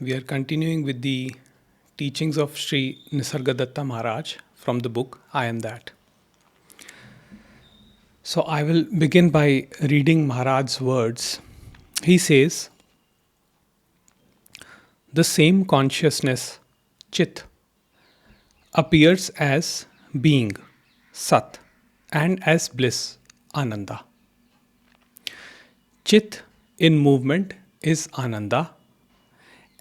We are continuing with the teachings of Sri Nisargadatta Maharaj from the book I Am That. So I will begin by reading Maharaj's words. He says, the same consciousness, Chit, appears as being, Sat, and as bliss, Ananda. Chit in movement is Ananda,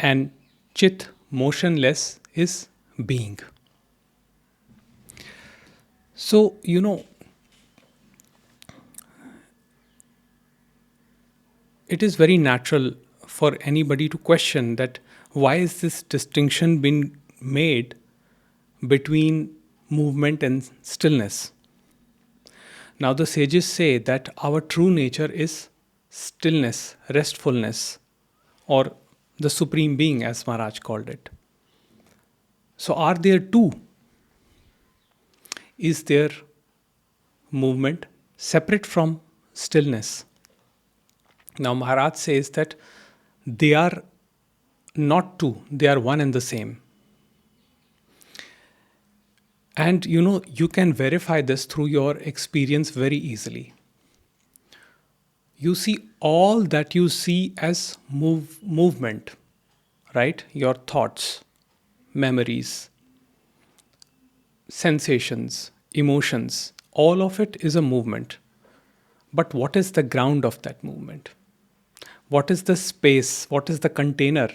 and Chit motionless is being. So, it is very natural for anybody to question that why is this distinction being made between movement and stillness? Now, the sages say that our true nature is stillness, restfulness, or the Supreme Being, as Maharaj called it. So, are there two? Is there movement separate from stillness? Now, Maharaj says that they are not two, they are one and the same. And you can verify this through your experience very easily. You see all that you see as movement, right? Your thoughts, memories, sensations, emotions, all of it is a movement. But what is the ground of that movement? What is the space? What is the container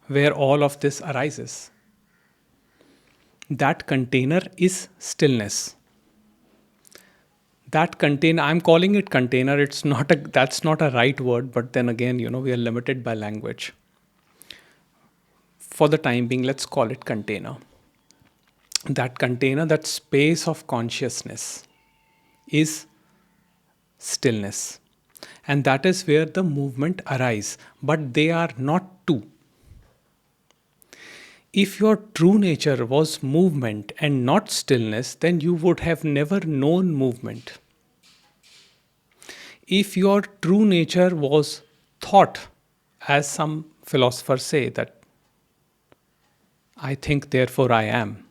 where all of this arises? That container is stillness. That container, I'm calling it container, that's not a right word, but then again, we are limited by language. For the time being, let's call it container. That container, that space of consciousness is stillness. And that is where the movement arises. But they are not two. If your true nature was movement and not stillness, then you would have never known movement. If your true nature was thought, as some philosophers say that I think, therefore I am,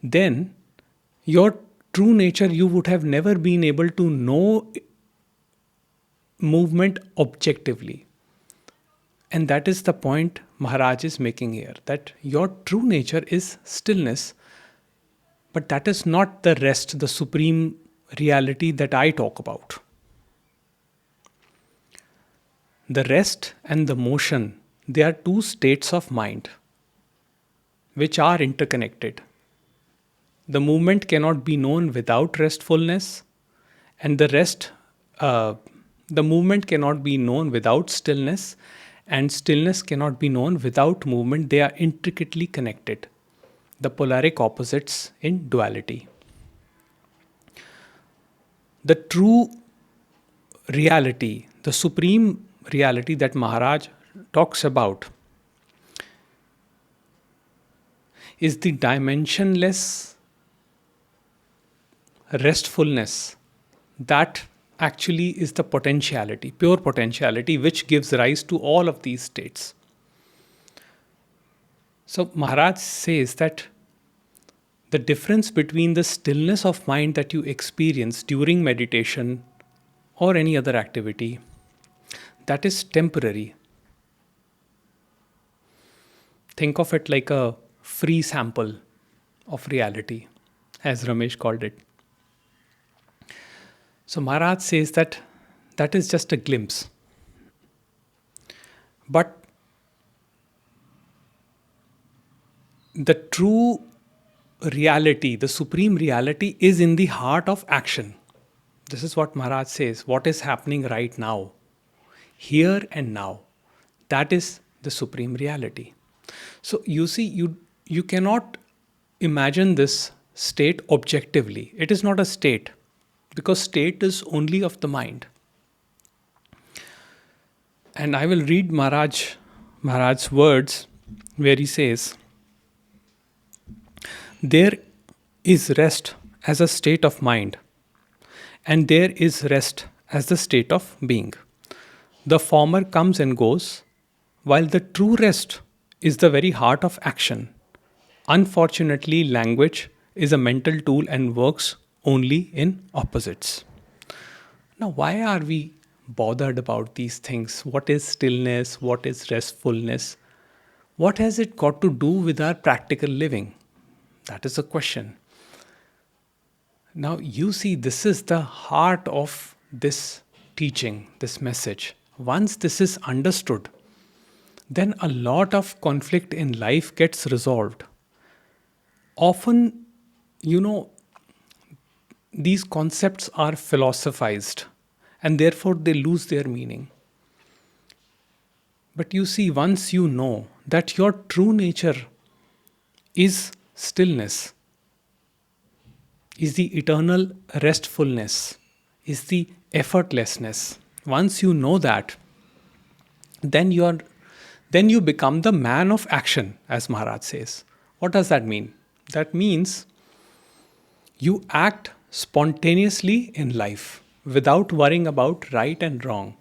then your true nature, you would have never been able to know movement objectively. And that is the point Maharaj is making here, that your true nature is stillness, but that is not the rest, the supreme reality that I talk about. The rest and the motion, they are two states of mind which are interconnected. The movement cannot be known without restfulness, and the movement cannot be known without stillness, and stillness cannot be known without movement. They are intricately connected, the polaric opposites in duality. The true reality, the supreme reality that Maharaj talks about, is the dimensionless restfulness that actually is the potentiality, pure potentiality, which gives rise to all of these states. So Maharaj says that the difference between the stillness of mind that you experience during meditation or any other activity, that is temporary. Think of it like a free sample of reality, as Ramesh called it. So Maharaj says that that is just a glimpse. But the true reality, the supreme reality, is in the heart of action. This is what Maharaj says. What is happening right now, here and now, that is the supreme reality. So you see, you cannot imagine this state objectively. It is not a state, because state is only of the mind. And I will read Maharaj's words where he says, there is rest as a state of mind, and there is rest as the state of being. The former comes and goes, while the true rest is the very heart of action. Unfortunately, language is a mental tool and works only in opposites. Now, why are we bothered about these things? What is stillness? What is restfulness? What has it got to do with our practical living? That is the question. Now, you see, this is the heart of this teaching, this message. Once this is understood, then a lot of conflict in life gets resolved. Often, you know, these concepts are philosophized and therefore they lose their meaning. But you see, once you know that your true nature is stillness, is the eternal restfulness, is the effortlessness, once you know that, then you become the man of action, as Maharaj says. What does that mean? That means you act spontaneously in life without worrying about right and wrong.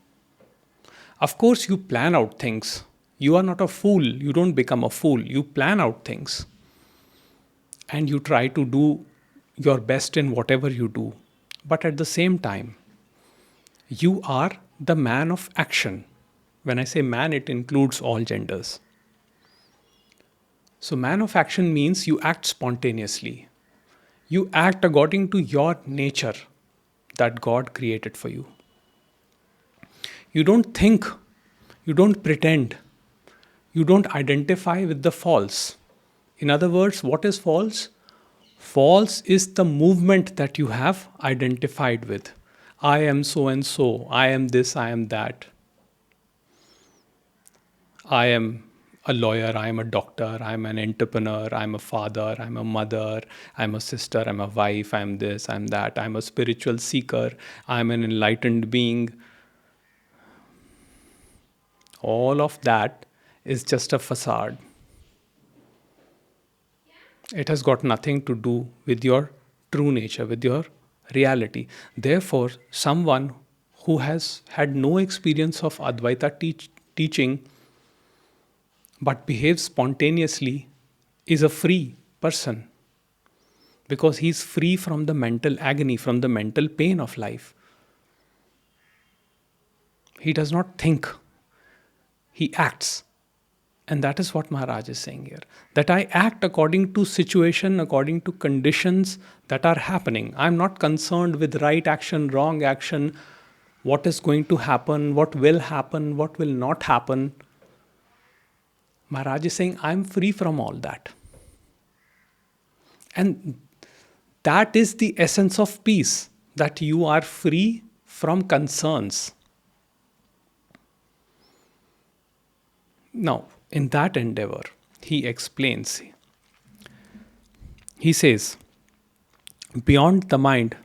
Of course, you plan out things. You are not a fool. You don't become a fool. You plan out things. And you try to do your best in whatever you do. But at the same time, you are the man of action. When I say man, it includes all genders. So, man of action means you act spontaneously. You act according to your nature that God created for you. You don't think, you don't pretend, you don't identify with the false. In other words, what is false? False is the movement that you have identified with. I am so and so, I am this, I am that. I am a lawyer, I am a doctor, I am an entrepreneur, I am a father, I am a mother, I am a sister, I am a wife, I am this, I am that, I am a spiritual seeker, I am an enlightened being. All of that is just a facade. It has got nothing to do with your true nature, with your reality. Therefore, someone who has had no experience of Advaita teaching but behaves spontaneously is a free person because he's free from the mental agony, from the mental pain of life. He does not think, he acts. And that is what Maharaj is saying here. That I act according to situation, according to conditions that are happening. I'm not concerned with right action, wrong action, what is going to happen, what will not happen. Maharaj is saying, I'm free from all that. And that is the essence of peace, that you are free from concerns. Now, in that endeavor, he explains. He says, beyond the mind,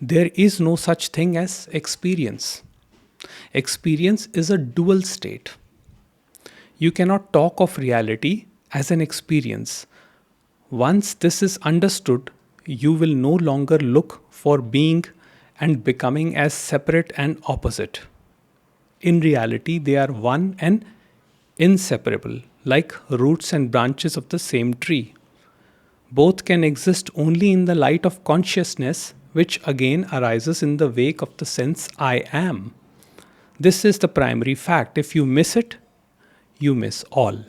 there is no such thing as experience. Experience is a dual state. You cannot talk of reality as an experience. Once this is understood, you will no longer look for being and becoming as separate and opposite. In reality, they are one and inseparable, like roots and branches of the same tree. Both can exist only in the light of consciousness, which again arises in the wake of the sense I am. This is the primary fact. If you miss it, you miss all.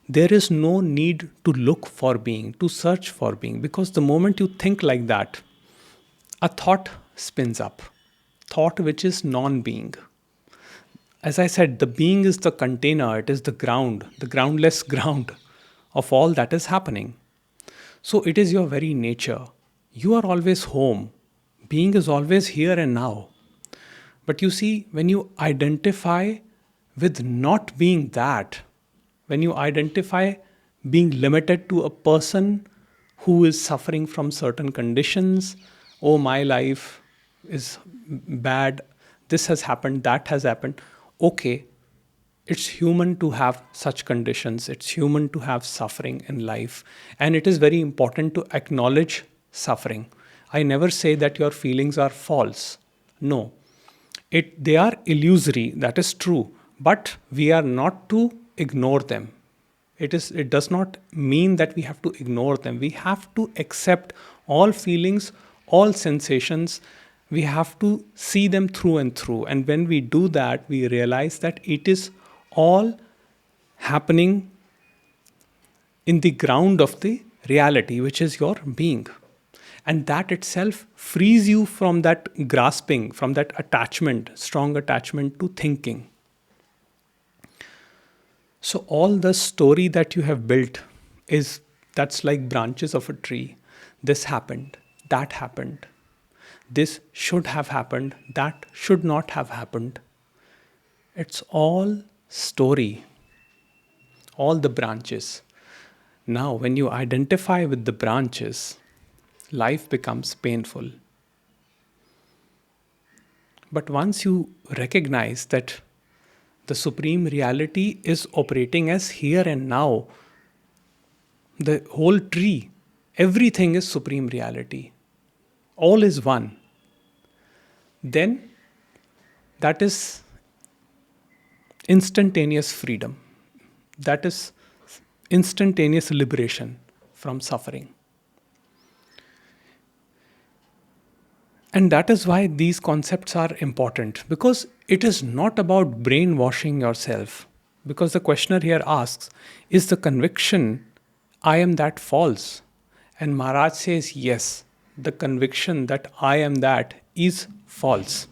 There is no need to look for being, to search for being, because the moment you think like that, a thought spins up. Thought which is non-being. As I said, the being is the container, it is the ground, the groundless ground of all that is happening. So it is your very nature. You are always home. Being is always here and now. But you see, when you identify with not being that, when you identify being limited to a person who is suffering from certain conditions, oh, my life is bad, this has happened, that has happened. Okay, it's human to have such conditions, it's human to have suffering in life, and it is very important to acknowledge suffering. I never say that your feelings are false. No. They are illusory, that is true, but we are not to ignore them. It does not mean that we have to ignore them. We have to accept all feelings, all sensations. We have to see them through and through. And when we do that, we realize that it is all happening in the ground of the reality, which is your being. And that itself frees you from that grasping, from that attachment, strong attachment to thinking. So all the story that you have built that's like branches of a tree. This happened, that happened. This should have happened, that should not have happened. It's all story, all the branches. Now, when you identify with the branches, life becomes painful. But once you recognize that the supreme reality is operating as here and now, the whole tree, everything is supreme reality, all is one, then that is instantaneous freedom. That is instantaneous liberation from suffering. And that is why these concepts are important, because it is not about brainwashing yourself. Because the questioner here asks, is the conviction I am that false? And Maharaj says, yes, the conviction that I am that is false.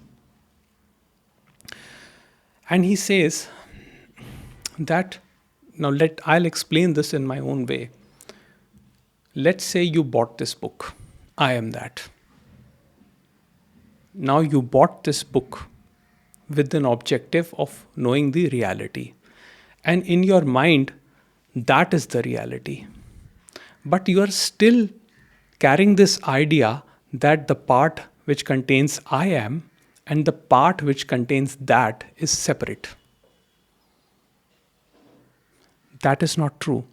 And he says that, now I'll explain this in my own way. Let's say you bought this book, I am that. Now you bought this book with an objective of knowing the reality. And in your mind, that is the reality. But you are still carrying this idea that the part which contains I am and the part which contains that is separate. That is not true.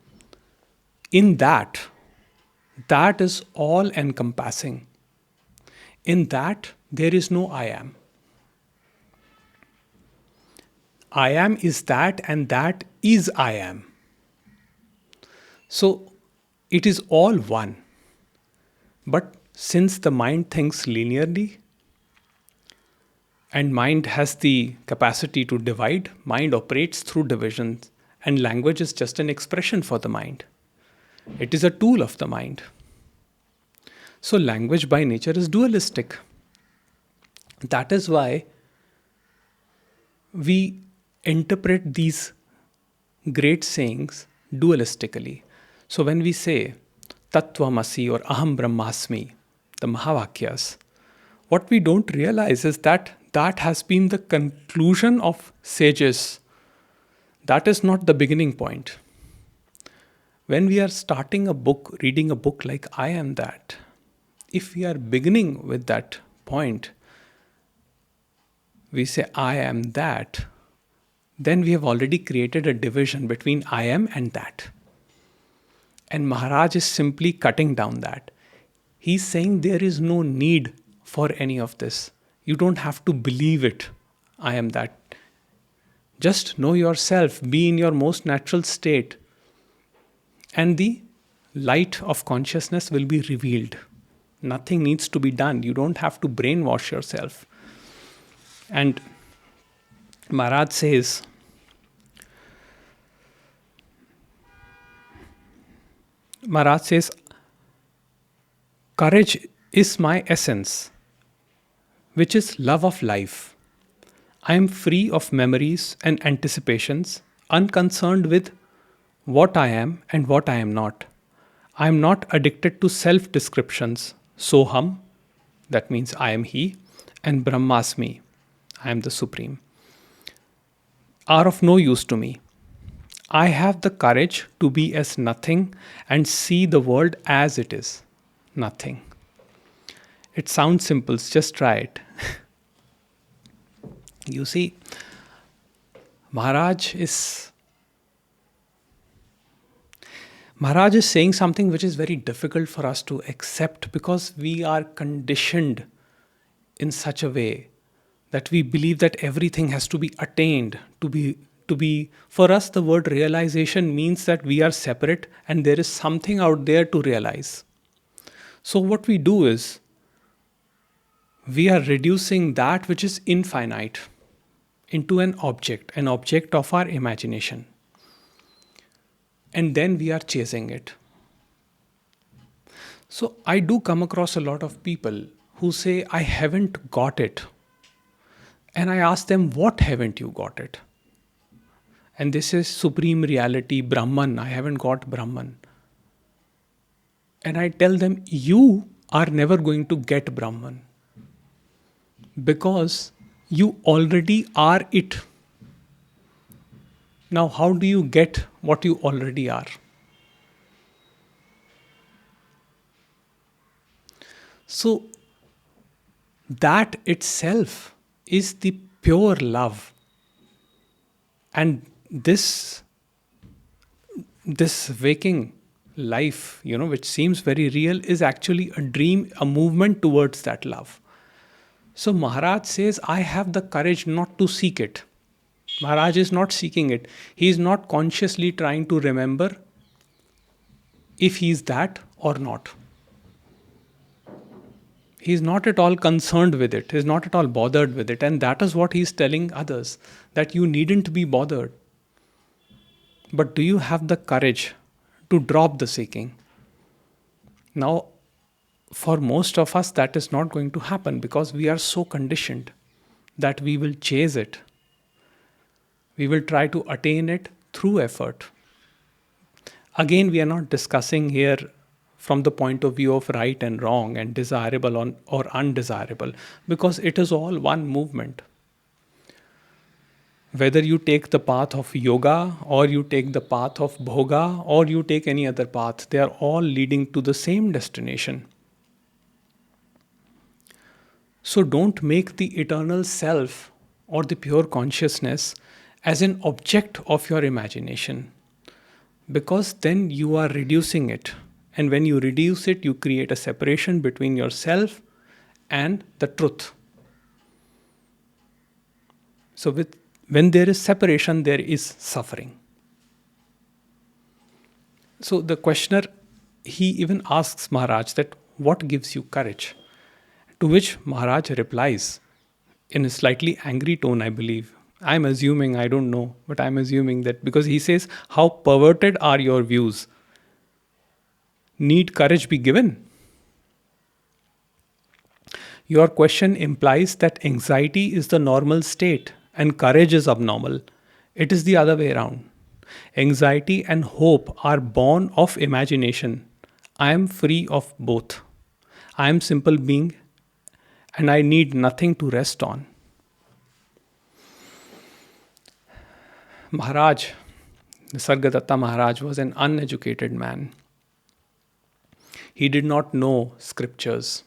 In that is all encompassing. In that, there is no I am. I am is that, and that is I am. So it is all one. But since the mind thinks linearly, and mind has the capacity to divide, mind operates through divisions, and language is just an expression for the mind. It is a tool of the mind. So language by nature is dualistic. That is why we interpret these great sayings dualistically. So when we say Tattvamasi or Aham Brahmasmi, the Mahavakyas, what we don't realize is that that has been the conclusion of sages. That is not the beginning point. When we are starting a book, reading a book like I Am That, if we are beginning with that point, we say I am that, then we have already created a division between I am and that. And Maharaj is simply cutting down that. He's saying there is no need for any of this. You don't have to believe it. I am that. Just know yourself, be in your most natural state, and the light of consciousness will be revealed. Nothing needs to be done. You don't have to brainwash yourself. And Maharaj says, courage is my essence, which is love of life. I am free of memories and anticipations, unconcerned with what I am and what I am not. I am not addicted to self-descriptions. Soham, that means I am he, and Brahmasmi, I am the Supreme, are of no use to me. I have the courage to be as nothing and see the world as it is, nothing. It sounds simple, just try it. You see, Maharaj is saying something which is very difficult for us to accept because we are conditioned in such a way that we believe that everything has to be attained to be for us. The word realization means that we are separate and there is something out there to realize. So what we do is we are reducing that which is infinite into an object of our imagination, and then we are chasing it. So I do come across a lot of people who say, I haven't got it. And I ask them, what haven't you got it? And this is supreme reality, Brahman. I haven't got Brahman. And I tell them, you are never going to get Brahman because you already are it. Now, how do you get what you already are? So, that itself is the pure love. And this waking life, which seems very real, is actually a dream, a movement towards that love. So Maharaj says, I have the courage not to seek it. Maharaj is not seeking it. He is not consciously trying to remember if he is that or not. He is not at all concerned with it. He is not at all bothered with it. And that is what he is telling others, that you needn't be bothered. But do you have the courage to drop the seeking? Now, for most of us, that is not going to happen because we are so conditioned that we will chase it. We will try to attain it through effort. Again, we are not discussing here from the point of view of right and wrong and desirable or undesirable, because it is all one movement. Whether you take the path of yoga or you take the path of bhoga or you take any other path, they are all leading to the same destination. So don't make the eternal self or the pure consciousness as an object of your imagination, because then you are reducing it. And when you reduce it, you create a separation between yourself and the truth. So when there is separation, there is suffering. So the questioner, he even asks Maharaj that, what gives you courage? To which Maharaj replies in a slightly angry tone, I believe. I'm assuming, I don't know, but I'm assuming that because he says, how perverted are your views? Need courage be given? Your question implies that anxiety is the normal state and courage is abnormal. It is the other way around. Anxiety and hope are born of imagination. I am free of both. I am simple being and I need nothing to rest on. Maharaj, Nisargadatta Maharaj, was an uneducated man. He did not know scriptures.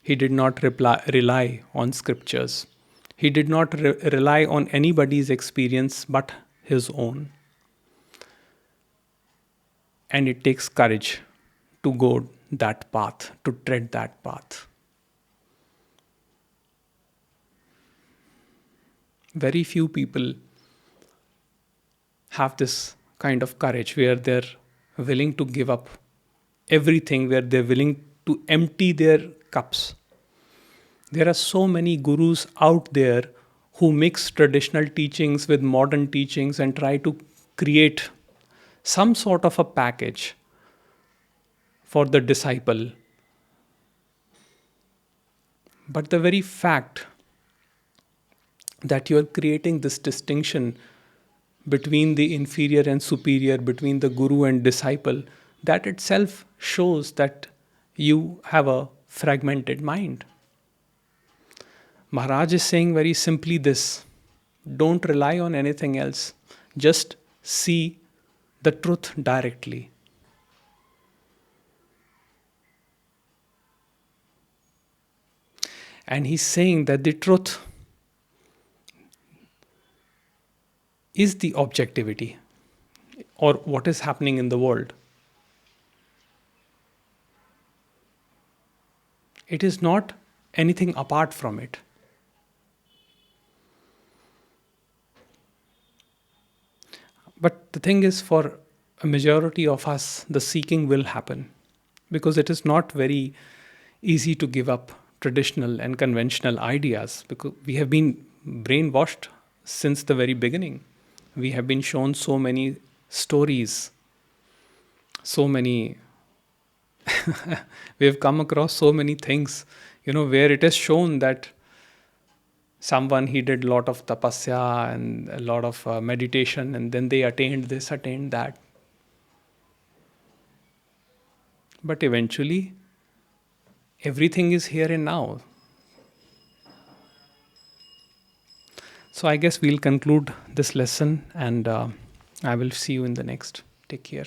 He did not rely on scriptures. He did not rely on anybody's experience but his own. And it takes courage to go that path, to tread that path. Very few people have this kind of courage where they're willing to give up everything, where they're willing to empty their cups. There are so many gurus out there who mix traditional teachings with modern teachings and try to create some sort of a package for the disciple. But the very fact that you are creating this distinction between the inferior and superior, between the guru and disciple, that itself shows that you have a fragmented mind. Maharaj is saying very simply this: don't rely on anything else, just see the truth directly. And he's saying that the truth is the objectivity or what is happening in the world. It is not anything apart from it. But the thing is, for a majority of us, the seeking will happen because it is not very easy to give up traditional and conventional ideas because we have been brainwashed since the very beginning. We have been shown so many stories, so many, we have come across so many things, where it is shown that someone he did a lot of tapasya and a lot of meditation, and then they attained this, attained that. But eventually, everything is here and now. So I guess we'll conclude this lesson, and I will see you in the next. Take care.